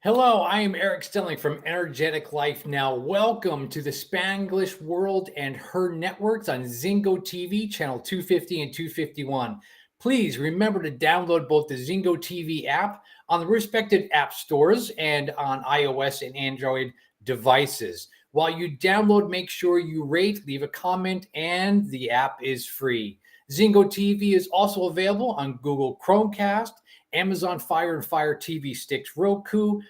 Hello, I am Eric Stenlake from Energetic Life Now. Welcome to the Spanglish World and Her Networks on Zingo TV, channel 250 and 251. Please remember to download both the Zingo TV app on the respective app stores and on iOS and Android devices. While you download, make sure you rate, leave a comment, and the app is free. Zingo TV is also available on Google Chromecast, Amazon Fire and Fire TV sticks, Roku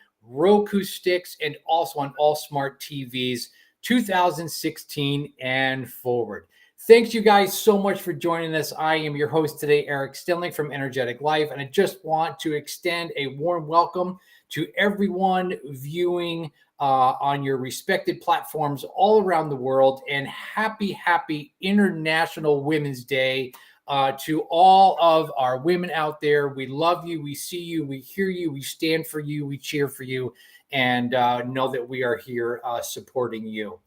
sticks, and also on all smart TVs 2016 and forward. Thanks you guys so much for joining us. I am your host today, Eric Stenlake from Energetic Life, and I just want to extend a warm welcome to everyone viewing on your respected platforms all around the world, and happy International Women's Day. To all of our women out there, we love you, we see you, we hear you, we stand for you, we cheer for you, and know that we are here supporting you.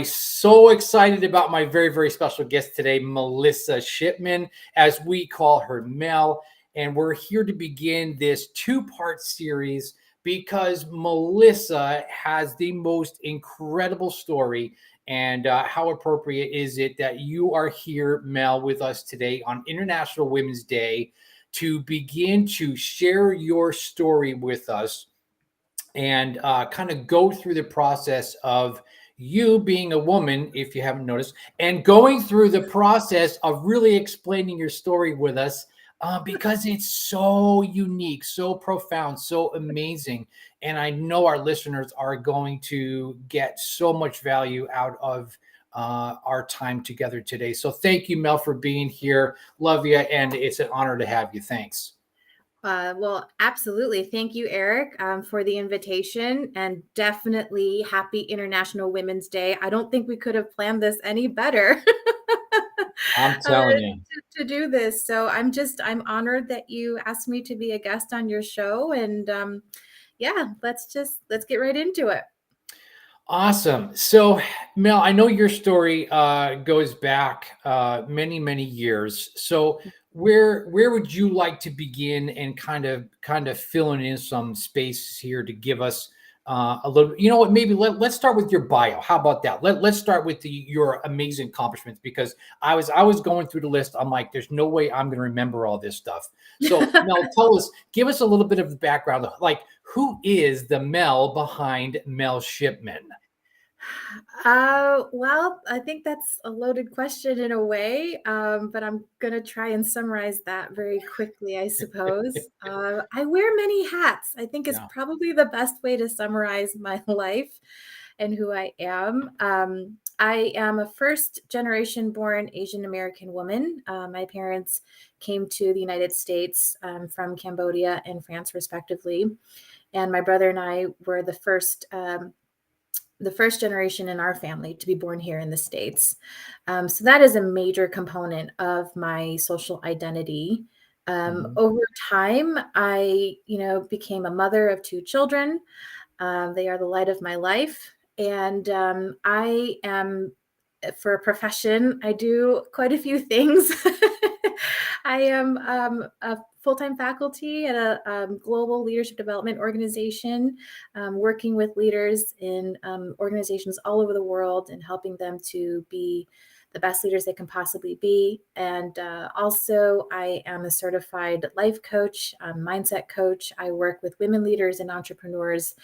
So excited about my very special guest today, Mellisa Shipman, as we call her Mel, and we're here to begin this two-part series because Mellisa has the most incredible story. And how appropriate is it that you are here, Mel, with us today on International Women's Day to begin to share your story with us and kind of go through the process of you being a woman, if you haven't noticed, and going through the process of really explaining your story with us because it's so unique, so profound, so amazing. And I know our listeners are going to get so much value out of our time together today. So thank you, Mel, for being here. Love you. And it's an honor to have you. Thanks. Well, absolutely. Thank you, Eric, for the invitation, and definitely happy International Women's Day. I don't think we could have planned this any better. I'm telling you. To do this. So I'm honored that you asked me to be a guest on your show. And yeah, let's get right into it. Awesome. So, Mel, I know your story goes back many years. So, where would you like to begin and kind of filling in some spaces here to give us a little? You know what? Maybe let's start with your bio. How about that? Let's start with your amazing accomplishments because I was going through the list. I'm like, there's no way I'm going to remember all this stuff. So, Mel, give us a little bit of the background. Like, who is the Mel behind Mel Shipman? Well, I think that's a loaded question in a way, but I'm going to try and summarize that very quickly, I suppose. I wear many hats. I think is Yeah. probably the best way to summarize my life and who I am. I am a first generation born Asian American woman. My parents came to the United States from Cambodia and France, respectively. And my brother and I were the first generation in our family to be born here in the States. So that is a major component of my social identity. Over time, I, became a mother of two children. They are the light of my life. And I am, for a profession, I do quite a few things. I am a full-time faculty at a global leadership development organization, working with leaders in organizations all over the world and helping them to be the best leaders they can possibly be. And also, I am a certified life coach, mindset coach. I work with women leaders and entrepreneurs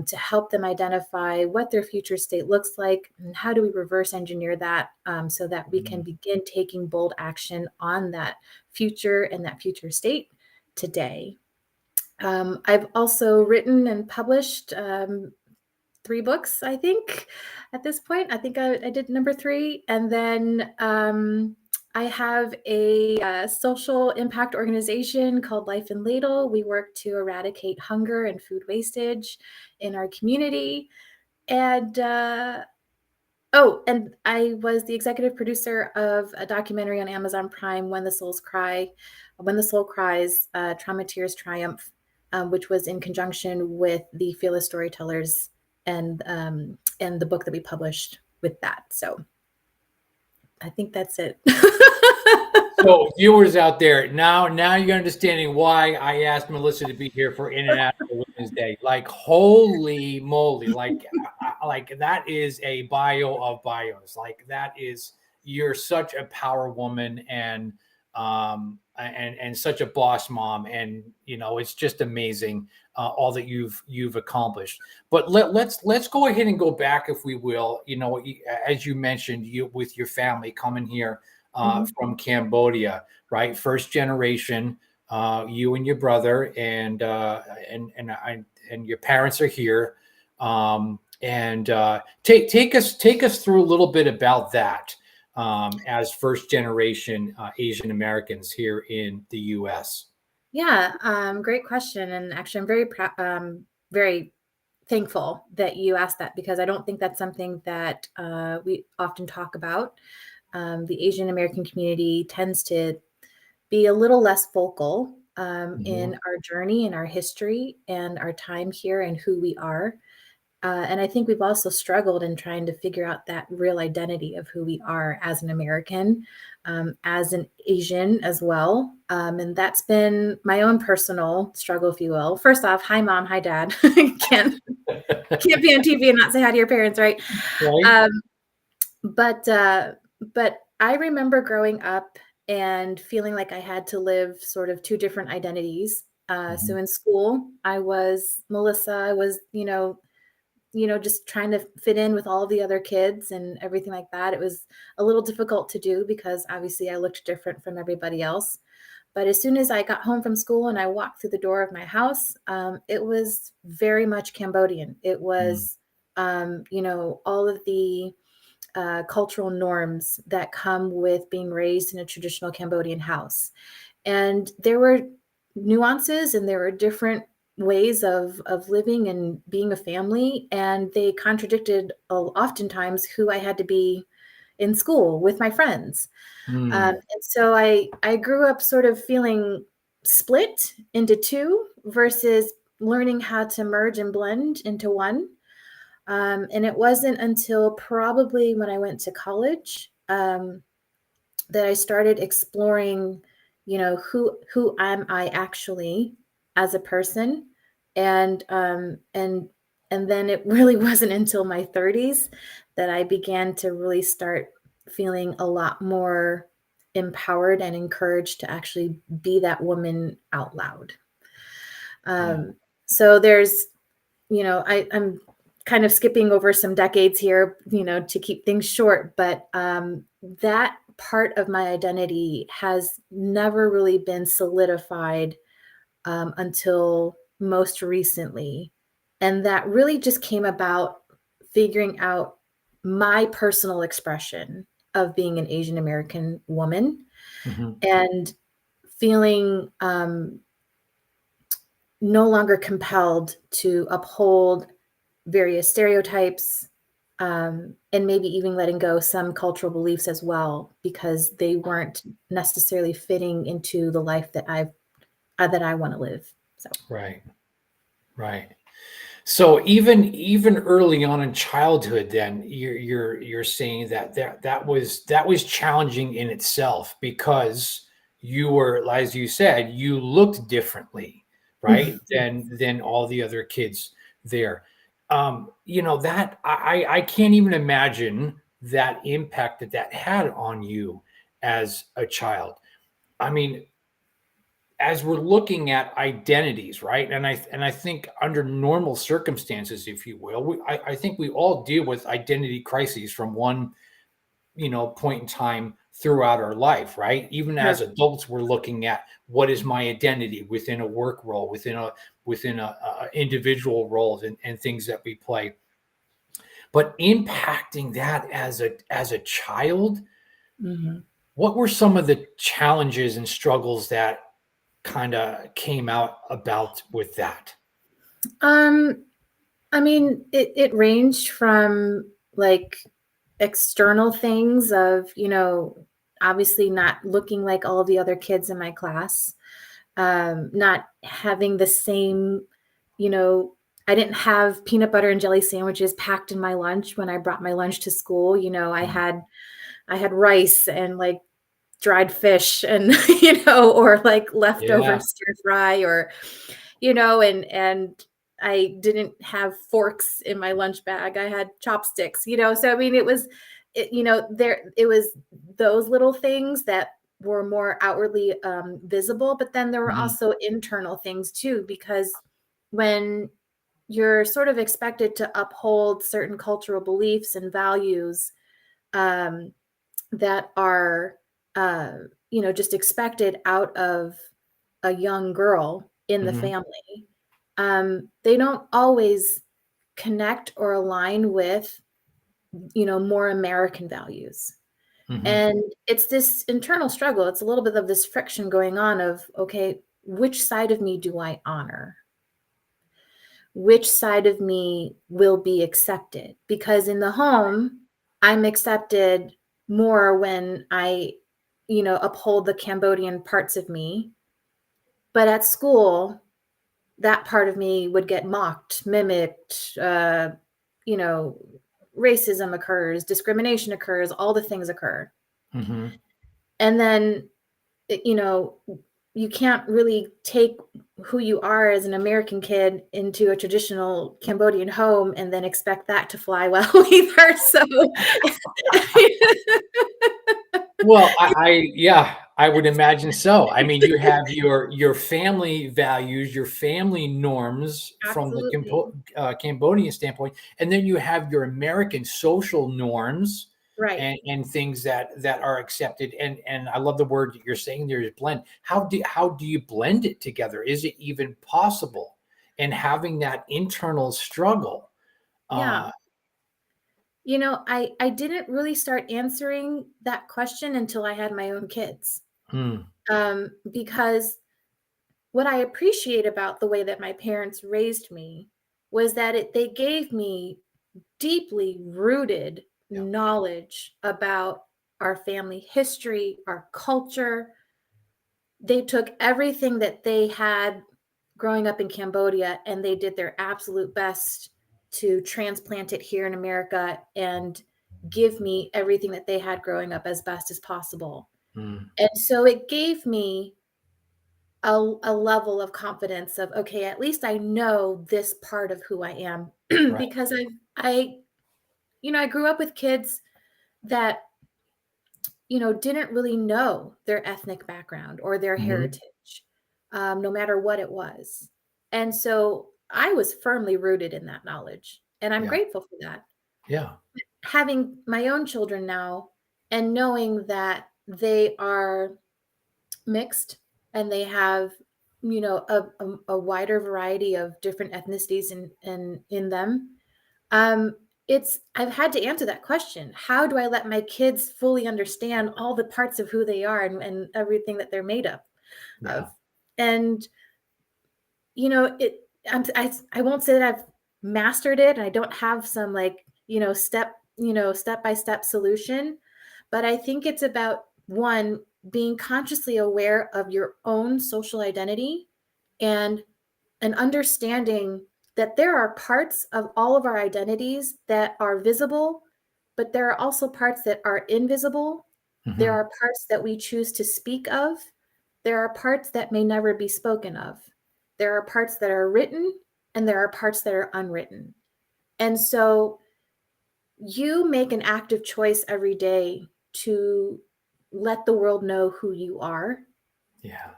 to help them identify what their future state looks like and how do we reverse engineer that so that we can begin taking bold action on that future and that future state today. I've also written and published 3 books, I think, at this point. I think I did number 3. And then I have a social impact organization called Life and Ladle. We work to eradicate hunger and food wastage in our community. And and I was the executive producer of a documentary on Amazon Prime, When the Soul Cries, Trauma, Tears, Triumph, which was in conjunction with the Fearless Storytellers and the book that we published with that. So I think that's it. So viewers out there, now you're understanding why I asked Mellisa to be here for International Women's Day. Like, holy moly, like that is a bio of bios. Like that is, you're such a power woman, and such a boss mom, and it's just amazing, all that you've accomplished. But let's go ahead and go back, if we will. As you mentioned, you with your family coming here, Mhm. from Cambodia, right? First generation, you and your brother, and your parents are here. And take us through a little bit about that, as first generation Asian Americans here in the U.S. Yeah, great question. And actually, I'm very thankful that you asked that, because I don't think that's something that we often talk about. The Asian American community tends to be a little less vocal Mhm. in our journey and our history and our time here and who we are. And I think we've also struggled in trying to figure out that real identity of who we are as an American, as an Asian as well. And that's been my own personal struggle, if you will. First off, hi mom, hi dad. Can't be on TV and not say hi to your parents, right? Right? Um, but I remember growing up and feeling like I had to live sort of two different identities. So Mhm. in school, I was Mellisa. I was, just trying to fit in with all the other kids and everything like that. It was a little difficult to do because obviously I looked different from everybody else. But as soon as I got home from school and I walked through the door of my house, it was very much Cambodian. It Mm. was, all of the cultural norms that come with being raised in a traditional Cambodian house. And there were nuances and there were different ways of living and being a family, and they contradicted oftentimes who I had to be in school with my friends. Mm. And so I grew up sort of feeling split into two versus learning how to merge and blend into one. And it wasn't until probably when I went to college, that I started exploring, who am I actually as a person, and and then it really wasn't until my 30s that I began to really start feeling a lot more empowered and encouraged to actually be that woman out loud. Yeah. So there's, I'm kind of skipping over some decades here, to keep things short, but that part of my identity has never really been solidified until most recently. And that really just came about figuring out my personal expression of being an Asian American woman Mhm. and feeling no longer compelled to uphold various stereotypes, and maybe even letting go some cultural beliefs as well, because they weren't necessarily fitting into the life that I want to live. So Right. Right. So even early on in childhood, then you're saying that was challenging in itself, because you were, as you said, you looked differently, right, than all the other kids there. That I can't even imagine that impact that had on you as a child. I mean, as we're looking at identities, right? And I think under normal circumstances, if you will, I think we all deal with identity crises from one point in time throughout our life, right? Even as Sure. adults, we're looking at what is my identity within a work role, within a individual roles, and things that we play. But impacting that as a child, Mhm. what were some of the challenges and struggles that kind of came out about with that? Um, I mean, it ranged from like external things of, obviously not looking like all the other kids in my class, not having the same, you know, I didn't have peanut butter and jelly sandwiches packed in my lunch when I brought my lunch to school. Mm. I had rice and like dried fish and, or like leftover Yeah. stir fry or, and I didn't have forks in my lunch bag. I had chopsticks, So I mean, it was those little things that were more outwardly visible, but then there were Mhm. also internal things too, because when you're sort of expected to uphold certain cultural beliefs and values um, that are, uh, just expected out of a young girl in the Mhm. family, they don't always connect or align with, more American values. Mhm. And it's this internal struggle. It's a little bit of this friction going on of, okay, which side of me do I honor? Which side of me will be accepted? Because in the home, I'm accepted more when I, uphold the Cambodian parts of me. But at school, that part of me would get mocked, mimicked, you know, racism occurs, discrimination occurs, all the things occur. Mhm. And then, you know, you can't really take who you are as an American kid into a traditional Cambodian home and then expect that to fly well either. So, Well, yeah, I would imagine so. I mean, you have your family values, your family norms from the absolutely. Cambodian standpoint, and then you have your American social norms Right. and things that are accepted. And I love the word that you're saying there is blend. How do you blend it together? Is it even possible? And having that internal struggle. Yeah. Uh, I didn't really start answering that question until I had my own kids. hmm, Because what I appreciate about the way that my parents raised me was that they gave me deeply rooted yeah. knowledge about our family history, our culture. They took everything that they had growing up in Cambodia and they did their absolute best to transplant it here in America and give me everything that they had growing up as best as possible. Hmm, And so it gave me a level of confidence of, okay, at least I know this part of who I am right. because I grew up with kids that didn't really know their ethnic background or their Mhm. heritage, no matter what it was. And so I was firmly rooted in that knowledge, and I'm Yeah. grateful for that. Yeah. Having my own children now and knowing that they are mixed and they have, a wider variety of different ethnicities in them, um, I've had to answer that question. How do I let my kids fully understand all the parts of who they are and everything that they're made up of? Yeah. And I won't say that I've mastered it. I don't have some like step by step solution, but I think it's about one being consciously aware of your own social identity and an understanding that there are parts of all of our identities that are visible, but there are also parts that are invisible. There Mhm. are parts that we choose to speak of. There are parts that may never be spoken of. There are parts that are written, and there are parts that are unwritten. And so you make an active choice every day to let the world know who you are Yeah.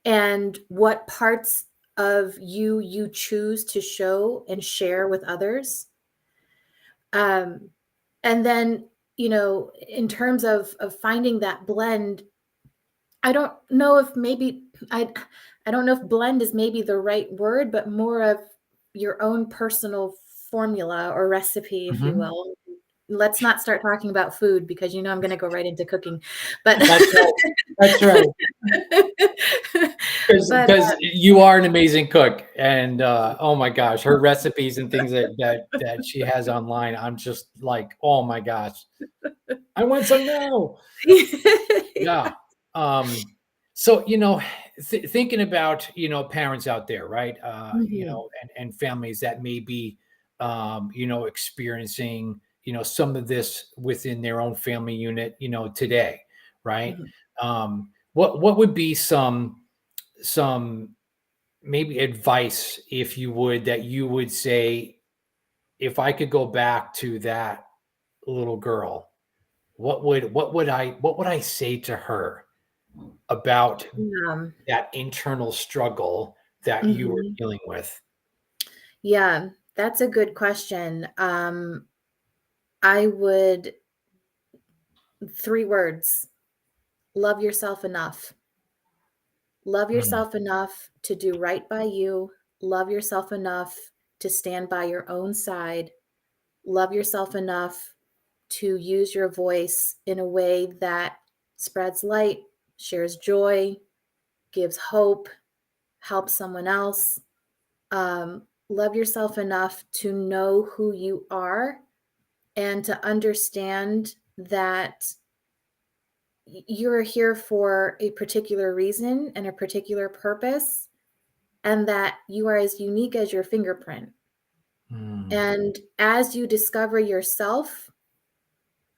and what parts of you choose to show and share with others. Um, and then, in terms of finding that blend, I don't know if maybe I don't know if blend is maybe the right word, but more of your own personal formula or recipe, if you Mhm. will. Let's not start talking about food because I'm going to go right into cooking. But That's right. That's right. Because but because you are an amazing cook, and, oh my gosh, her recipes and things that she has online, I'm just like, "Oh my gosh, I want some now." Yeah. Um, so, thinking about, parents out there, right? Mhm, And families that may be, experiencing, some of this within their own family unit, today, right? mhm. What would be some maybe advice, if you would, that you would say, if I could go back to that little girl, what would I say to her about Um, that internal struggle that you were mhm. dealing with? Yeah, that's a good question. I would 3 words: love yourself enough. Love Mm, yourself enough to do right by you. Love yourself enough to stand by your own side. Love yourself enough to use your voice in a way that spreads light, shares joy, gives hope, helps someone else. Love yourself enough to know who you are and to understand that you're here for a particular reason and a particular purpose, and that you are as unique as your fingerprint. mm, And as you discover yourself,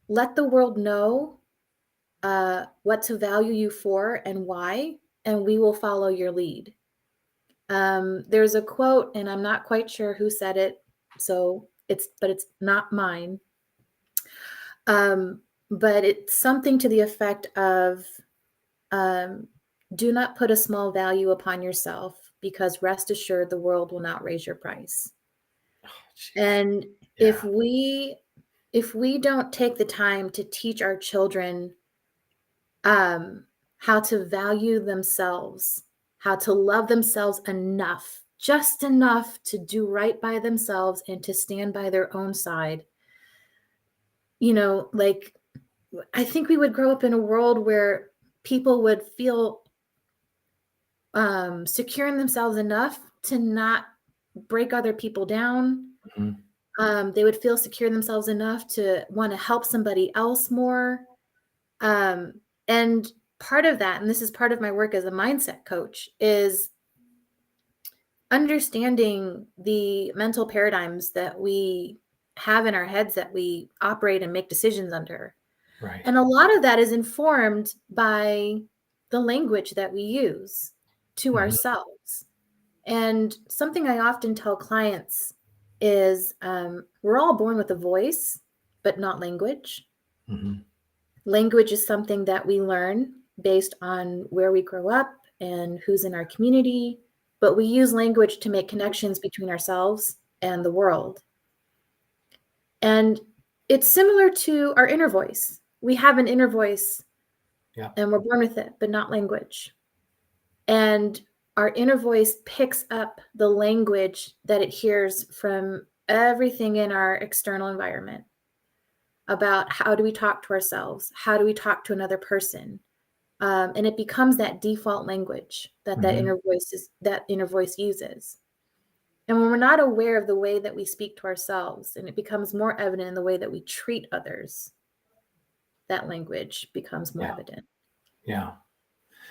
let the world know what to value you for and why, and we will follow your lead. There's a quote, and I'm not quite sure who said it, but it's not mine. Um, but it's something to the effect of, um, "Do not put a small value upon yourself, because rest assured the world will not raise your price." jeez. And if Yeah. we if we don't take the time to teach our children how to value themselves, how to love themselves enough, just enough to do right by themselves and to stand by their own side. Like, I think we would grow up in a world where people would feel secure in themselves enough to not break other people down. Mhm. They would feel secure in themselves enough to want to help somebody else more. Um, and part of that, and this is part of my work as a mindset coach, is understanding the mental paradigms that we have in our heads that we operate and make decisions under. Right. And a lot of that is informed by the language that we use to Mhm, ourselves. And something I often tell clients is, we're all born with a voice, but not language. mhm. Language is something that we learn based on where we grow up and who's in our community, but we use language to make connections between ourselves and the world. And it's similar to our inner voice. We have an inner voice Yeah. and we're born with it, but not language. And our inner voice picks up the language that it hears from everything in our external environment about how do we talk to ourselves? How do we talk to another person? And it becomes that default language Mhm. that inner voice uses. And when we're not aware of the way that we speak to ourselves, and it becomes more evident in the way that we treat others, that language becomes more Yeah. evident. Yeah.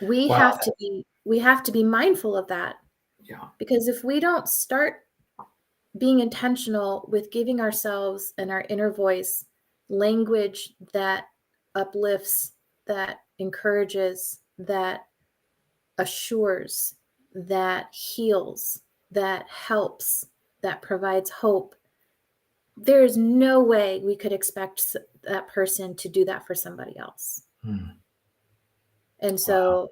We Wow. have to be mindful of that, Yeah. because if we don't start being intentional with giving ourselves and our inner voice language that uplifts, that encourages, that assures, that heals, that helps, that provides hope, there is no way we could expect that person to do that for somebody else. Mm. And Wow. so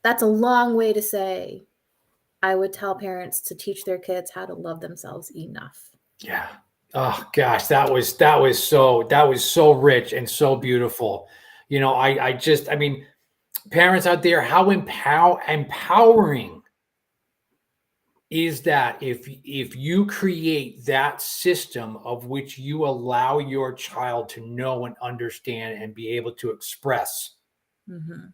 that's a long way to say I would tell parents to teach their kids how to love themselves enough. Yeah. Oh gosh, that was so rich and so beautiful. I mean, parents out there, how empowering is that, if you create that system of which you allow your child to know and understand and be able to express Mhm.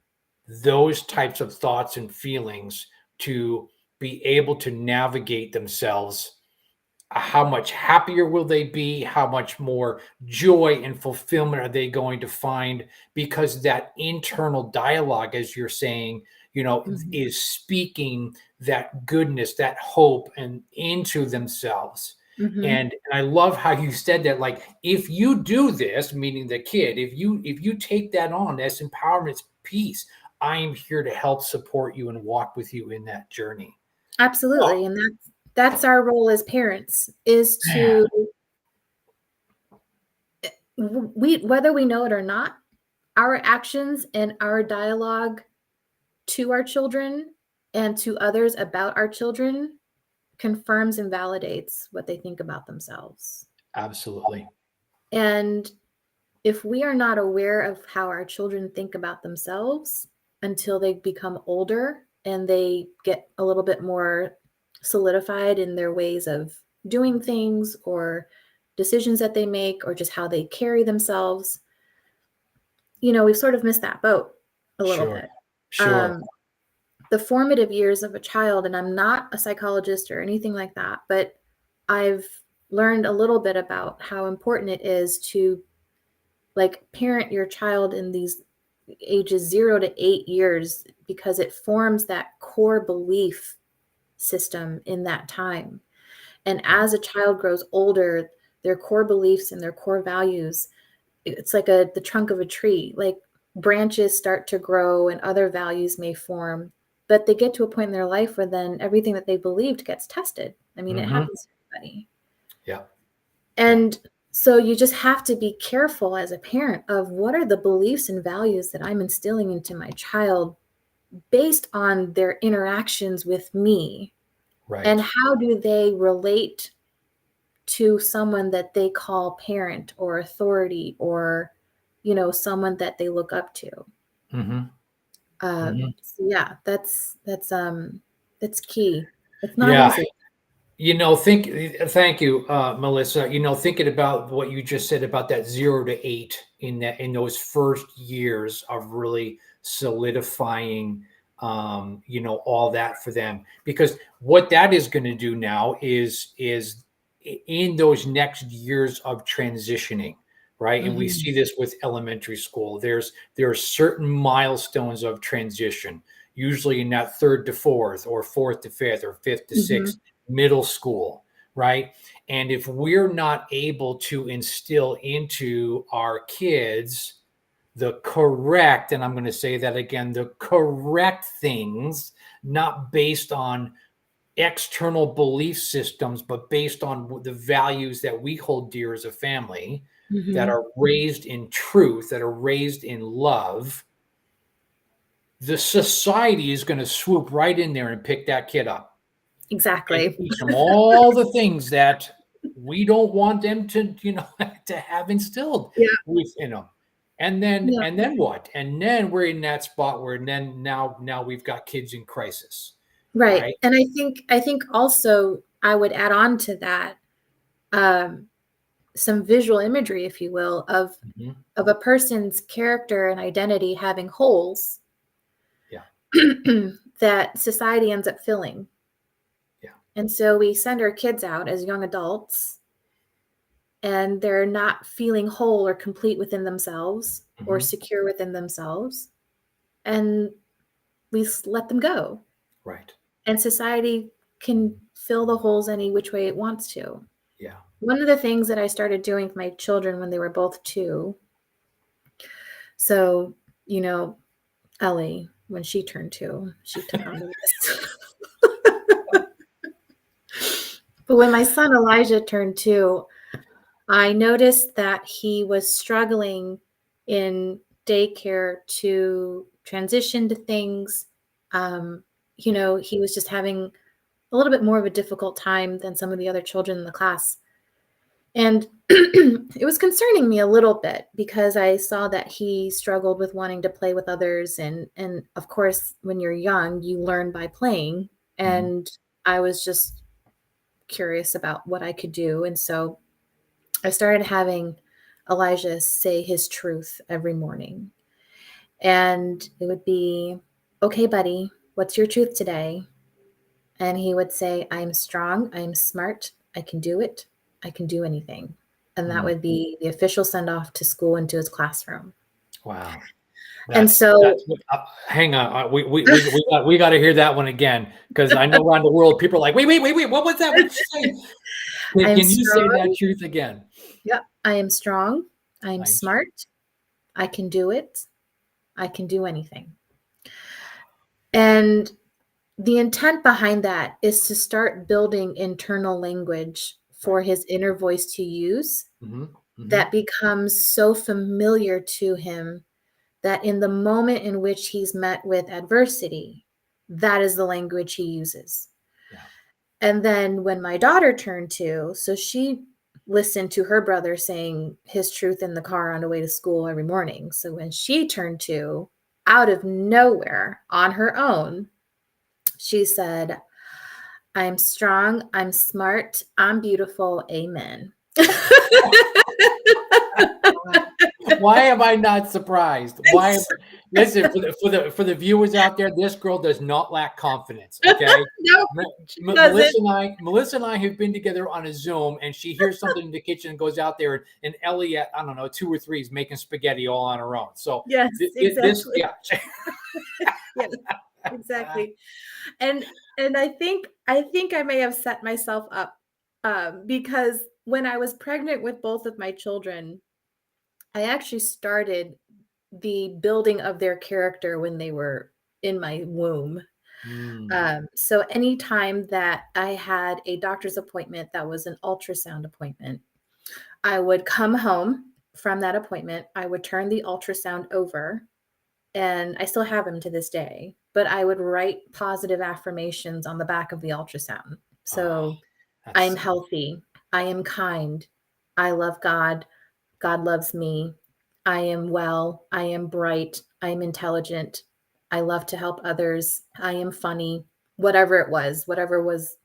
those types of thoughts and feelings, to be able to navigate themselves. How much happier will they be? How much more joy and fulfillment are they going to find? Because that internal dialogue, as you're saying, Mhm. is speaking that goodness, that hope, and into themselves. Mhm. And I love how you said that. Like, if you do this, meaning the kid, if you take that on, that's empowerment piece. I am here to help support you and walk with you in that journey. Absolutely. Oh, And that's our role as parents, is man. to whether we know it or not, our actions and our dialogue to our children and to others about our children confirms and validates what they think about themselves. Absolutely. And if we are not aware of how our children think about themselves until they become older and they get a little bit more solidified in their ways of doing things or decisions that they make or just how they carry themselves, we've sort of missed that boat a little Sure. bit. Sure. The formative years of a child, and I'm not a psychologist or anything like that, but I've learned a little bit about how important it is to parent your child in these ages 0 to 8 years, because it forms that core belief system in that time. And Yeah. as a child grows older, their core beliefs and their core values, it's like the trunk of a tree, like branches start to grow and other values may form, but they get to a point in their life where then everything that they believed gets tested. I mean, it Mm-hmm. happens to everybody. Yeah. Yeah. And so you just have to be careful as a parent of what are the beliefs and values that I'm instilling into my child based on their interactions with me, and Right. how do they relate to someone that they call parent or authority, or someone that they look up to. Mm-hmm. Mm-hmm. So yeah, that's key. It's not Yeah. easy. Thank you, Mellisa. Thinking about what you just said about that 0 to 8 in those first years of really solidifying, all that for them, because what that is going to do now is in those next years of transitioning, right? And we Mhm. see this with elementary school. There are certain milestones of transition, usually in that third to fourth, or fourth to fifth, or fifth to Mhm. sixth, middle school, right? And if we're not able to instill into our kids the correct, and I'm going to say that again, the correct things, not based on external belief systems, but based on the values that we hold dear as a family, that Mhm. are raised in truth, that are raised in love, the society is going to swoop right in there and pick that kid up and Exactly. teach them all the things that we don't want them to, to have instilled Yeah. within them. And then Yeah. and then what? And then we're in that spot where then now we've got kids in crisis, Right. right? And I think also I would add on to that, um, some visual imagery, if you will, of Mhm. a person's character and identity having holes Yeah, that society ends up filling. yeah. And so we send our kids out as young adults, and they're not feeling whole or complete within themselves or Mhm. secure within themselves. And we let them go. Right. And society can fill the holes any which way it wants to. Yeah. One of the things that I started doing with my children when they were both 2, so, you know, Ellie, when she turned 2, she took on the list. But when my son Elijah turned 2, I noticed that he was struggling in daycare to transition to things. Um, he was just having a little bit more of a difficult time than some of the other children in the class. And it was concerning me a little bit because I saw that he struggled with wanting to play with others, and of course when you're young you learn by playing, Mhm. and I was just curious about what I could do, and so I started having Elijah say his truth every morning. And it would be, "Okay, buddy, what's your truth today?" And he would say, "I'm strong, I'm smart, I can do it, I can do anything." And that Mm. would be the official send off to school and to his classroom. Wow. And That's so, what, hang on. We got to hear that one again, because I know around the world people are like, wait. What was that? What did you say? I am Can you say that strong. truth again? Yep. I am strong. I'm I'm smart. I can do it. I can do anything. And the intent behind that is to start building internal language for Right. his inner voice to use Mm-hmm. Mm-hmm. that becomes so familiar to him that in the moment in which he's met with adversity, that is the language he uses. Yeah. And then when my daughter turned 2, so she listened to her brother saying his truth in the car on the way to school every morning. So when she turned 2, out of nowhere on her own, she said, I'm strong, I'm smart, I'm beautiful, amen. Why am I not surprised? Listen, for the viewers out there, this girl does not lack confidence. Okay, No, she doesn't. Melissa and I have been together on a Zoom, and she hears something in the kitchen and goes out there, and Ellie at, I don't know, 2 or 3 is making spaghetti all on her own. So Yes, this, exactly. yeah. Yes, exactly. And I think I may have set myself up, because when I was pregnant with both of my children, I actually started the building of their character when they were in my womb. Mm, So anytime that I had a doctor's appointment that was an ultrasound appointment, I would come home from that appointment, I would turn the ultrasound over, and I still have them to this day, but I would write positive affirmations on the back of the ultrasound. oh, So, that's I'm healthy, I am kind, I love God, God loves me, I am well, I am bright, I am intelligent, I love to help others, I am funny, whatever was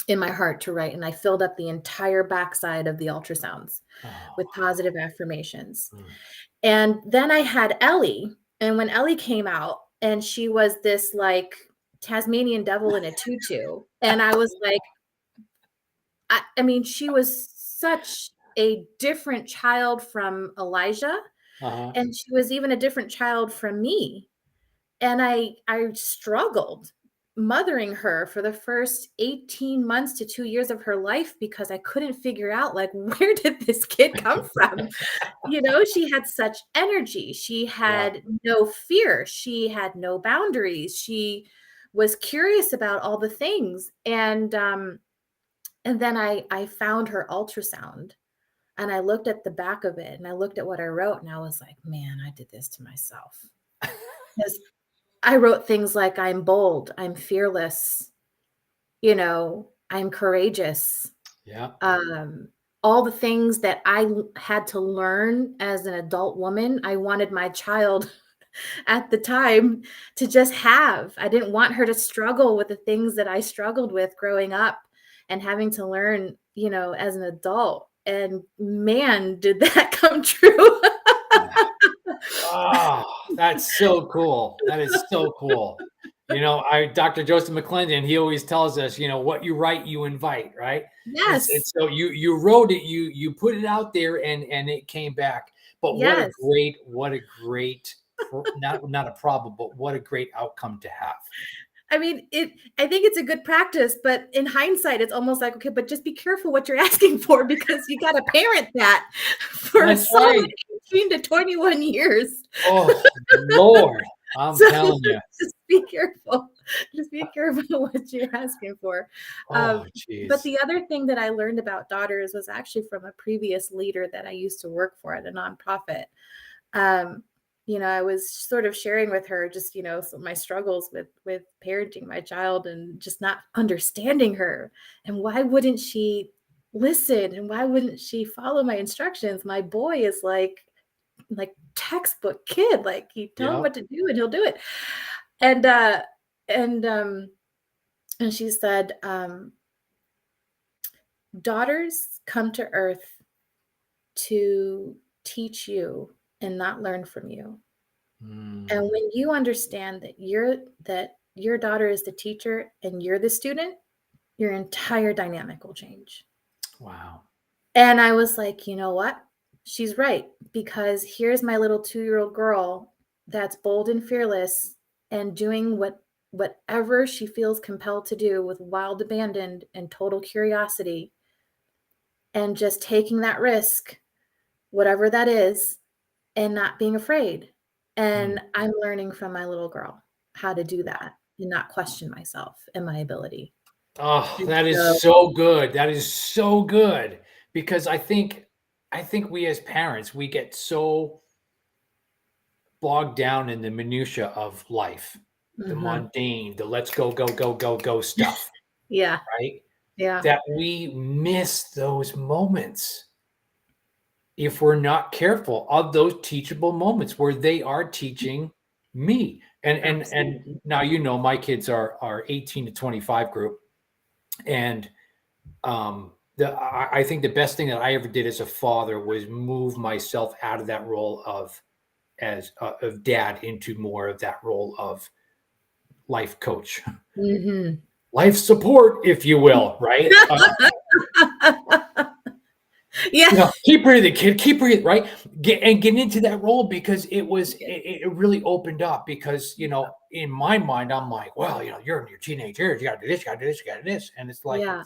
in my heart to write. And I filled up the entire backside of the ultrasounds oh, with positive affirmations. wow. Mm. And then I had Ellie. And when Ellie came out, and she was this like Tasmanian devil in a tutu. And I was like, I mean, she was such a different child from Elijah. Uh-huh. And she was even a different child from me. And I struggled mothering her for the first 18 months to 2 years of her life because I couldn't figure out, like, where did this kid come from? You know, she had such energy. She Yeah. had no fear. She had no boundaries. She was curious about all the things. And then I found her ultrasound, and I looked at the back of it, and I looked at what I wrote, and I was like, "Man, I did this to myself." 'Cause I wrote things like, "I'm bold, I'm fearless, I'm courageous." Yeah. Um, all the things that had to learn as an adult woman, I wanted my child at the time to just have. I didn't want her to struggle with the things that I struggled with growing up and having to learn, as an adult. And man, did that come true. Oh, that's so cool. That is so cool. Dr. Joseph McClendon, he always tells us, what you write, you invite, right? It's Yes. so you wrote it, you put it out there, and it came back. But Yes. what a great not a problem, but what a great outcome to have. I mean, I think it's a good practice, but in hindsight, it's almost like, okay, but just be careful what you're asking for because you got to parent that for That's solid right. 18 to 21 years. Oh, Lord, I'm So telling you. just be careful. Just be careful what you're asking for. Oh, But geez. the other thing that I learned about daughters was actually from a previous leader that I used to work for at a nonprofit. um, I was sort of sharing with her just, some of my struggles with parenting my child and just not understanding her. And why wouldn't she listen? And why wouldn't she follow my instructions? My boy is like textbook kid. Like you tell him Yep. what to do and he'll do it. And and um and she said, daughters come to earth to teach you and not learn from you. And Mm, when you understand that your daughter is the teacher and you're the student, your entire dynamic will change. wow. And I was like, you know what? She's right. Because here's my little 2-year-old girl that's bold and fearless and doing whatever she feels compelled to do with wild abandon and total curiosity and just taking that risk, whatever that is, and not being afraid. Mm, And I'm learning from my little girl how to do that and not question myself and my ability. Oh, And that so is so good. That is so good because I think we as parents, we get so bogged down in the minutia of life, the mhm. mundane, the let's go, go, go, go, go stuff, Yeah, right? yeah, That we miss those moments if we're not careful of those teachable moments where they are teaching me. And absolutely. now my kids are 18 to 25 group, and I think the best thing that I ever did as a father was move myself out of that role of dad into more of that role of life coach, Mhm. life support, if you will, right? Yeah, Keep breathing, kid, keep breathing, right? Get into that role because it really opened up because in my mind I'm like, well, you're in your teenage years, you got to do this, you got to do this, you got to do this, and it's like yeah,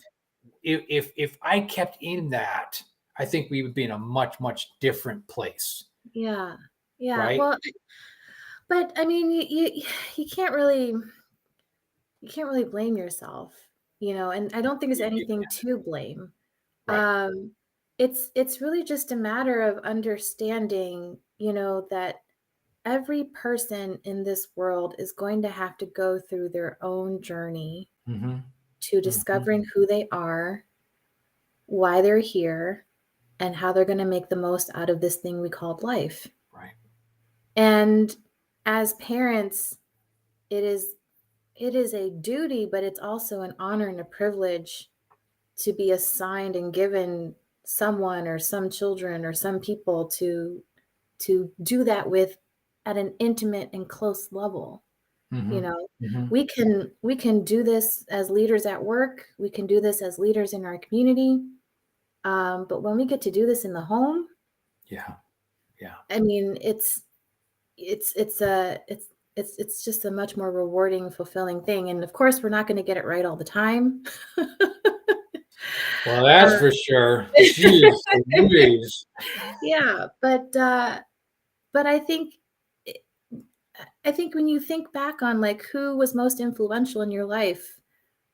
if I kept in that, I think we would be in a much different place, yeah, yeah. right? Well, but I mean, you can't really blame yourself, and I don't think there's You anything to blame. Right. Um, it's really just a matter of understanding, that every person in this world is going to have to go through their own journey Mhm. to Mhm. discovering who they are, why they're here, and how they're going to make the most out of this thing we called life. Right. And as parents, it is it is a duty, but it's also an honor and a privilege to be assigned and given someone or some children or some people to do that with at an intimate and close level. you Mhm. know Mhm. we can do this as leaders at work, we can do this as leaders in our community, but when we get to do this in the home, Yeah. Yeah. I mean, it's just a much more rewarding, fulfilling thing. And of course, we're not going to get it right all the time. Well, that's uh, for sure. Jeez Louise. yeah, but I think when you think back on like who was most influential in your life,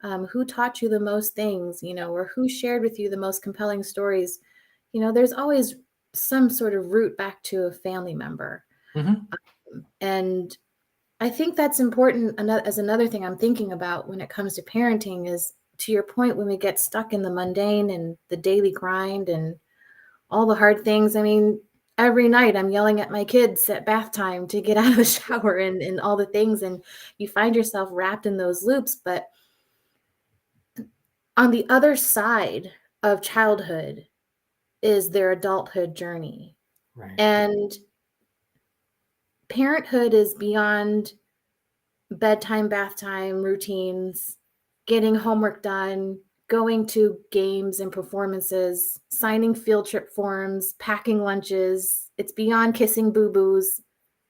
who taught you the most things, or who shared with you the most compelling stories, there's always some sort of root back to a family member. Mhm. And I think that's important. As another thing I'm thinking about when it comes to parenting is, to your point, when we get stuck in the mundane and the daily grind and all the hard things. I mean, every night I'm yelling at my kids at bath time to get out of the shower and all the things. And you find yourself wrapped in those loops. But on the other side of childhood is their adulthood journey. Right. And parenthood is beyond bedtime, bath time routines, getting homework done, going to games and performances, signing field trip forms, packing lunches. It's beyond kissing boo-boos.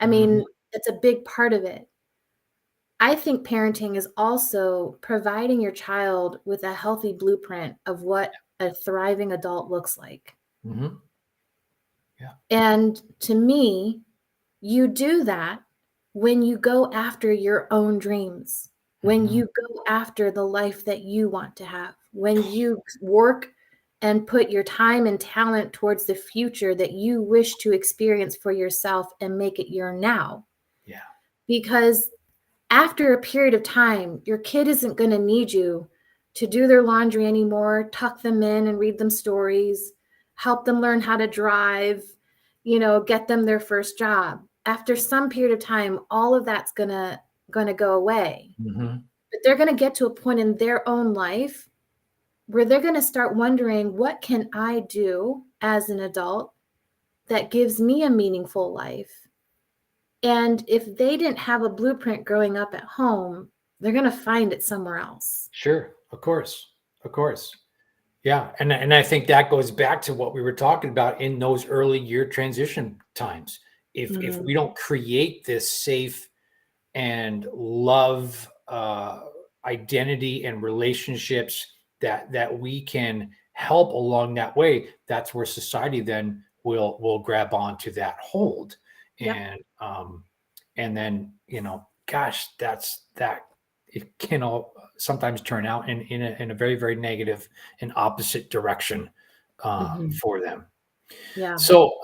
I Mhm. mean, it's a big part of it. I think parenting is also providing your child with a healthy blueprint of what a thriving adult looks like. Mhm. Yeah. And to me, you do that when you go after your own dreams, when Mhm. you go after the life that you want to have, when you work and put your time and talent towards the future that you wish to experience for yourself and make it your now. Yeah. Because after a period of time, your kid isn't going to need you to do their laundry anymore, tuck them in and read them stories, help them learn how to drive, get them their first job. After some period of time, all of that's going to go away. Mhm. But they're going to get to a point in their own life where they're going to start wondering, what can I do as an adult that gives me a meaningful life? And if they didn't have a blueprint growing up at home, they're going to find it somewhere else. Sure. Of course. Of course. Yeah, and I think that goes back to what we were talking about in those early year transition times. If Mhm. we don't create this safe and love identity and relationships that we can help along that way, that's where society then will grab onto that hold, Yep. and then gosh, that it can all sometimes turn out in a very, very negative and opposite direction Mhm. for them. Yeah. So,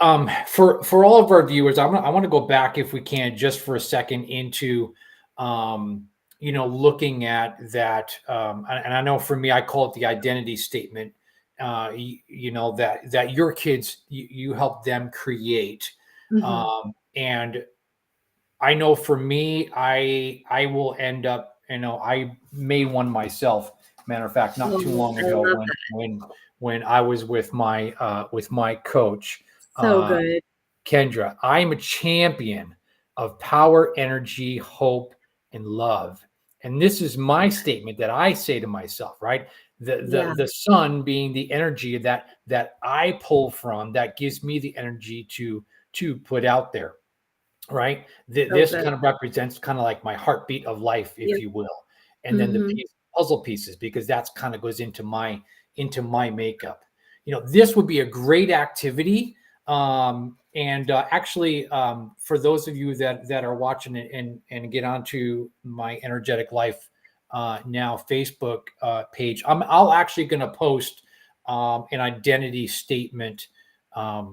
for all of our viewers, I want to go back, if we can, just for a second into, um, looking at that. And I know for me, I call it the identity statement. That your kids, you help them create, Mhm. and I know for me, I will end up, I made one myself. Matter of fact, not too Oh, long I ago, love when I was with my coach, so uh, good. Kendra. I'm a champion of power, energy, hope, and love. And this is my statement that I say to myself, right? The Yeah, the sun being the energy that I pull from, that gives me the energy to put out there, right? so This good. kind of represents kind of like my heartbeat of life, if Yep. you will. And then the Mhm. puzzle pieces, because that's kind of goes into my makeup. This would be a great activity. And actually, for those of you that are watching it and get onto my Energetic Life Now Facebook page, I'll actually going to post an identity statement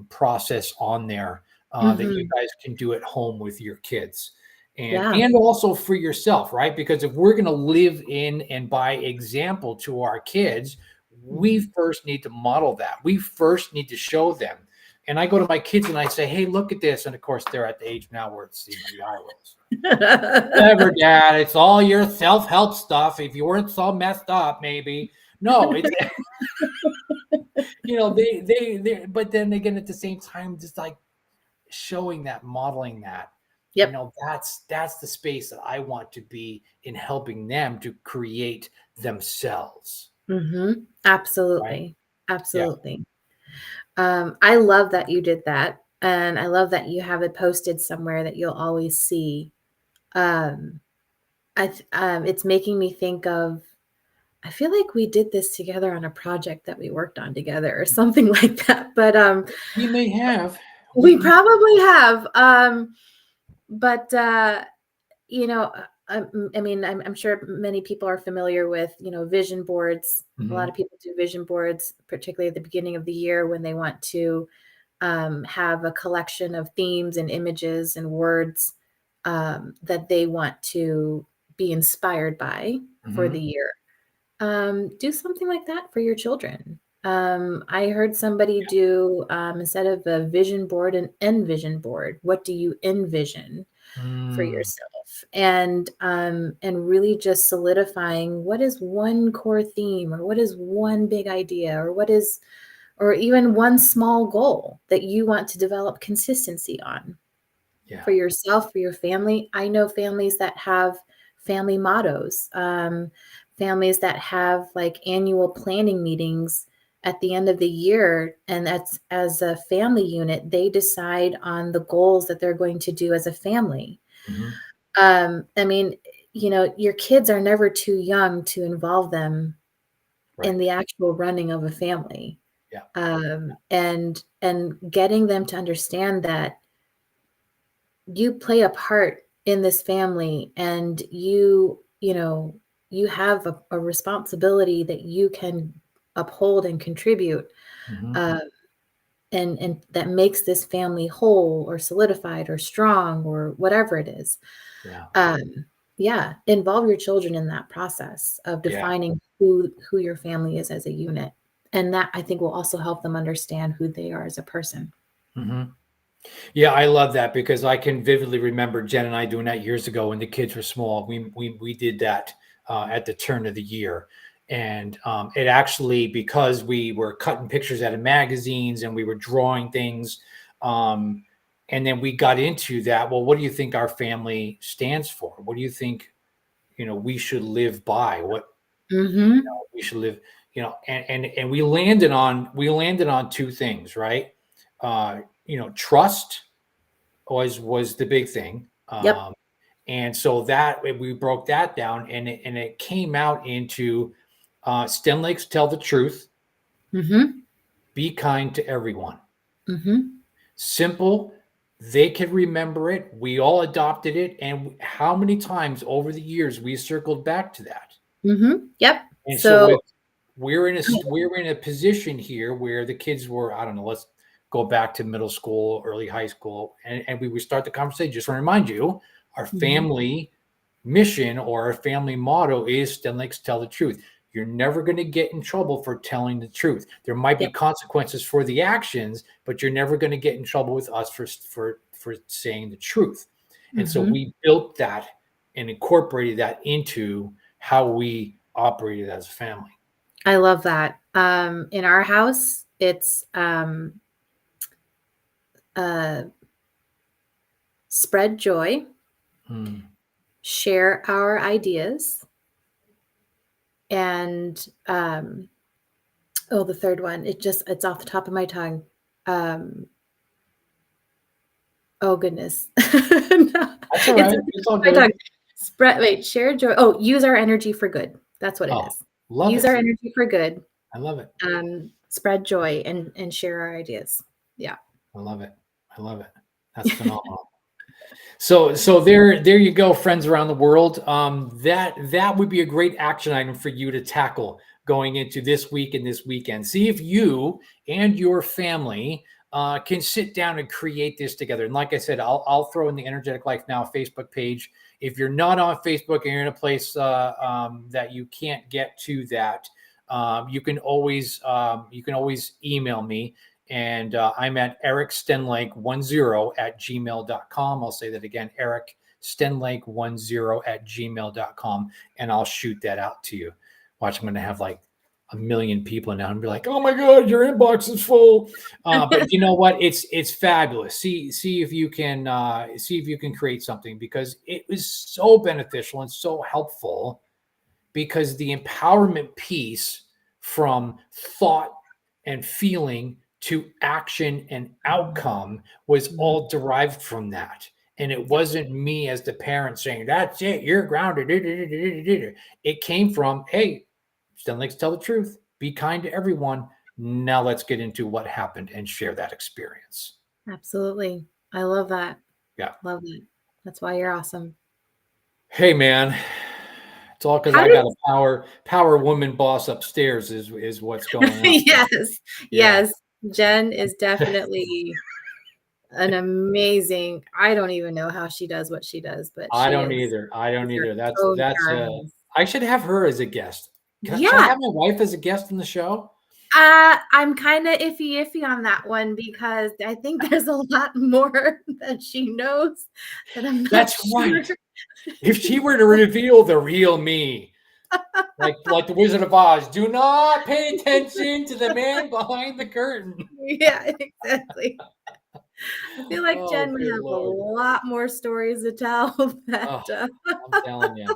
process on there that you Mhm. guys can do at home with your kids, and Yeah. and also for yourself, right? Because if we're going to live in and by example to our kids, we Mhm. first need to model that. We first need to show them. And I go to my kids and I say, "Hey, look at this." And of course, they're at the age now where it's the eye rolls. Whatever, Dad. It's all your self-help stuff. If you weren't so messed up, maybe. No, it's they. But then again, at the same time, just like showing that, modeling that, Yep. that's the space that I want to be in, helping them to create themselves, Mhm. right? Absolutely. Yeah. Absolutely. I love that you did that, and I love that you have it posted somewhere that you'll always see. Um, it's making me think of I feel like we did this together on a project that we worked on together or something like that, but, We may have. we probably have, but, you know, I mean, I'm sure many people are familiar with, vision boards. A lot Mhm. of people do vision boards, particularly at the beginning of the year when they want to have a collection of themes and images and words that they want to be inspired by for the Mhm. year. Do something like that for your children. I heard somebody do instead of a vision board, an envision board. What do you envision for Mm, yourself? And really just solidifying what is one core theme, or what is one big idea, or what is or even one small goal that you want to develop consistency on yeah. for yourself, for your family. I know families that have family mottos, families that have like annual planning meetings at the end of the year. And that's as a family unit, they decide on the goals that they're going to do as a family. Mhm. I mean, your kids are never too young to involve them in Right. the actual running of a family, Yeah. and getting them to understand that you play a part in this family, and you have a responsibility that you can uphold and contribute, Mhm. uh, and that makes this family whole or solidified or strong or whatever it is. Yeah. um, yeah, involve your children in that process of Yeah. defining who your family is as a unit, and that I think will also help them understand who they are as a person. Mhm. Yeah, I love that because I can vividly remember Jen and I doing that years ago when the kids were small. We did that at the turn of the year, and it actually, because we were cutting pictures out of magazines and we were drawing things, um, and then we got into that. Well, what do you think our family stands for? What do you think we should live by? What Mhm. we should live? And we landed on two things, right? Trust was the big thing. Yep. And so that we broke that down, and it came out into Stenlake's Tell the Truth, Mhm. Be Kind to Everyone. Mhm. Simple, They could remember it. We all adopted it. And how many times over the years we circled back to that? Yep. And so So we're in a position here where the kids were, I don't know, let's go back to middle school, early high school, and we would start the conversation. Just want to remind you, our mhm, family mission or our family motto is Stenlake's tell the truth. You're never going to get in trouble for telling the truth. There might be yep. consequences for the actions, but you're never going to get in trouble with us for saying the truth. And so Mhm. we built that and incorporated that into how we operated as a family. I love that. In our house, it's uh, spread joy, Hmm. share our ideas, and oh, the third one, it's off the top of my tongue. Um, oh goodness. No, That's all it's right. at the It's tip all of my tongue. good. Share joy. Oh, use our energy for good. That's what it Oh, is. love Use our it. energy for good. I love it. Spread joy and share our ideas. Yeah. I love it. I love it. That's phenomenal. So there you go, friends around the world. That would be a great action item for you to tackle going into this week and this weekend. See if you and your family can sit down and create this together. And like I said, I'll throw in the Energetic Life Now Facebook page. If you're not on Facebook and you're in a place that you can't get to that, you can always email me, and I'm at Eric Stenlake 10 at gmail.com. I'll say that again, Eric Stenlake 10 at gmail.com. And I'll shoot that out to you. Watch, I'm going to have like a million people now and be like, oh my God, your inbox is full. But you know what? It's fabulous. See if you can create something, because it was so beneficial and so helpful, because the empowerment piece from thought and feeling to action and outcome was Mhm. all derived from that. And it Yep. wasn't me as the parent saying, that's it, you're grounded. It came from, hey, Stenlake's tell the truth, be kind to everyone. Now let's get into what happened and share that experience. Absolutely. I love that. Yeah. Love that. That's why you're awesome. Hey, man. It's all because How I did got a power woman boss upstairs is what's going on. Yes. Yeah. Yes. Jen is definitely an amazing I don't even know how she does what she does, but I she don't is. either. I don't She's her either. That's own powerhouse. I should have her as a guest. Should I Yeah. have my wife as a guest in the show? I'm kinda iffy on that one because I think there's a lot more that she knows that I'm not That's sure. right. If she were to reveal the real me, like the Wizard of Oz, do not pay attention to the man behind the curtain. Yeah, exactly. I feel like Oh, Jen would good have a Lord. lot more stories to tell that, Oh, I'm telling you.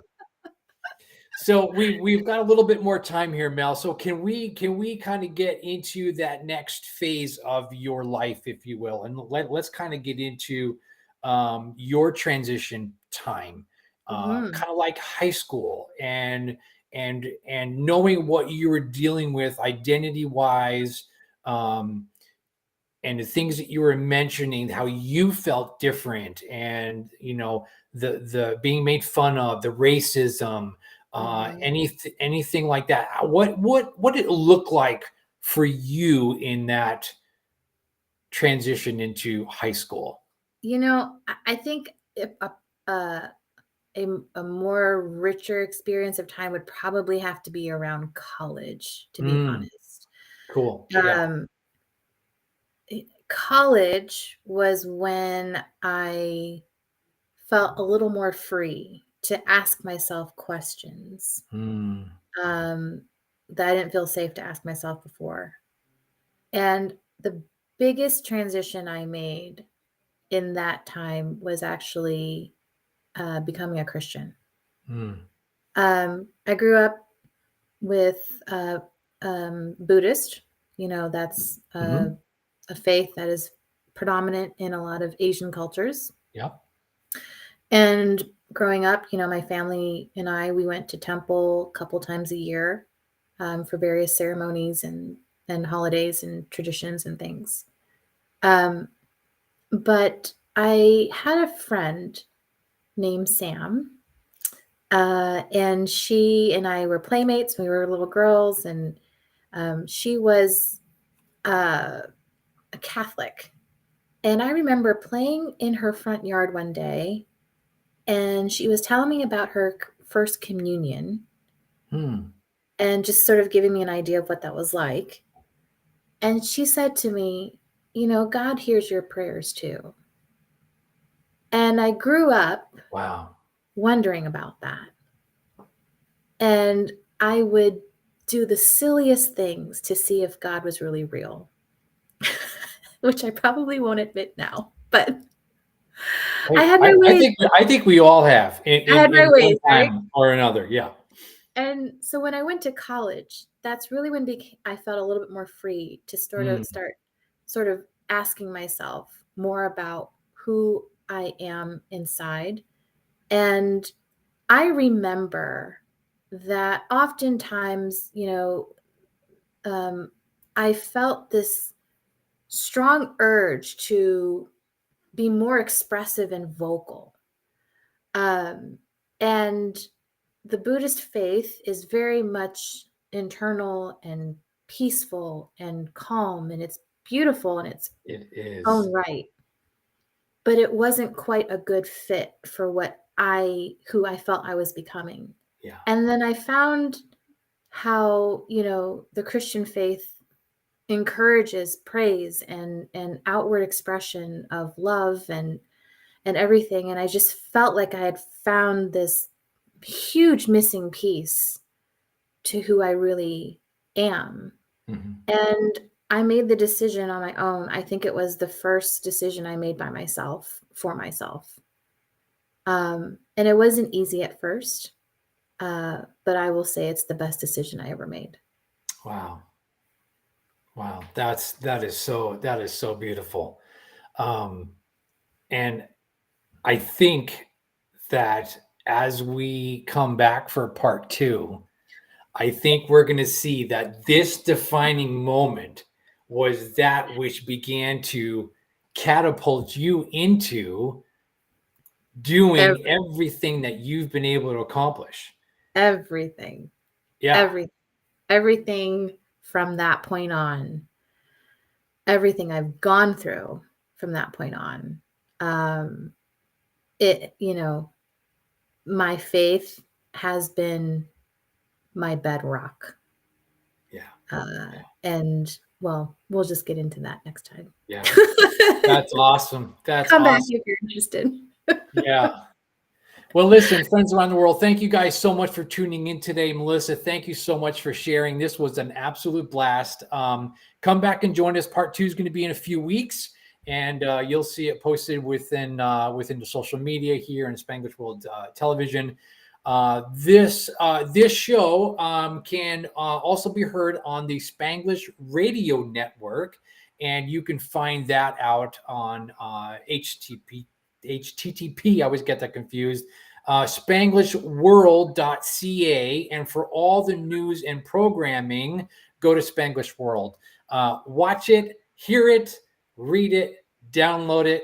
So we've got a little bit more time here, Mel. So can we kind of get into that next phase of your life, if you will, and let's kind of get into your transition time, Mhm, kind of like high school, and knowing what you were dealing with identity wise, um, and the things that you were mentioning, how you felt different, and the being made fun of, the racism, mhm. anything like that. What did it look like for you in that transition into high school? I think if a a more richer experience of time would probably have to be around college, to be Mm, honest. cool. Yeah. Um, College was when I felt a little more free to ask myself questions, Mm, um, that I didn't feel safe to ask myself before. And the biggest transition I made in that time was actually, becoming a Christian. mm, I grew up with, Buddhist, that's mhm. a faith that is predominant in a lot of Asian cultures. Yeah. And growing up, my family and we went to temple a couple times a year, for various ceremonies and holidays and traditions and things. Um, but I had a friend named Sam, and she and I were playmates. We were little girls, and she was a Catholic. And I remember playing in her front yard one day, and she was telling me about her first communion and just sort of giving me an idea of what that was like. And she said to me, God hears your prayers too. And I grew up wondering about that. And I would do the silliest things to see if God was really real, which I probably won't admit now, but I had my ways. I think we all have I had my in ways, one right? time or another. Yeah. And so when I went to college, that's really when I felt a little bit more free to start sort of asking myself more about who I am inside. And I remember that oftentimes, I felt this strong urge to be more expressive and vocal. And the Buddhist faith is very much internal and peaceful and calm, and it's beautiful in its It is. own right. But it wasn't quite a good fit for who I felt I was becoming. Yeah. And then I found how, the Christian faith encourages praise and outward expression of love and everything. And I just felt like I had found this huge missing piece to who I really am. And I made the decision on my own. I think it was the first decision I made by myself for myself. And it wasn't easy at first, but I will say it's the best decision I ever made. Wow. Wow. That is so beautiful. And I think that as we come back for part 2, I think we're going to see that this defining moment was that which began to catapult you into doing everything that you've been able to accomplish. Everything. Yeah. Everything from that point on. Everything I've gone through from that point on. My faith has been my bedrock. Yeah. And well, we'll just get into that next time. Yeah. That's awesome. That's Come back awesome. if you're interested. Yeah. Well, listen, friends around the world, thank you guys so much for tuning in today. Mellisa, thank you so much for sharing. This was an absolute blast. Come back and join us. Part 2 is going to be in a few weeks, and you'll see it posted within the social media here in Spanglish World Television. This show can also be heard on the Spanglish Radio Network, and you can find that out on HTTP, I always get that confused, spanglishworld.ca. And for all the news and programming, go to Spanglish World. Watch it, hear it, read it, download it,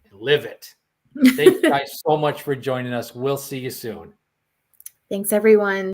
and live it. Thank you guys so much for joining us. We'll see you soon. Thanks, everyone.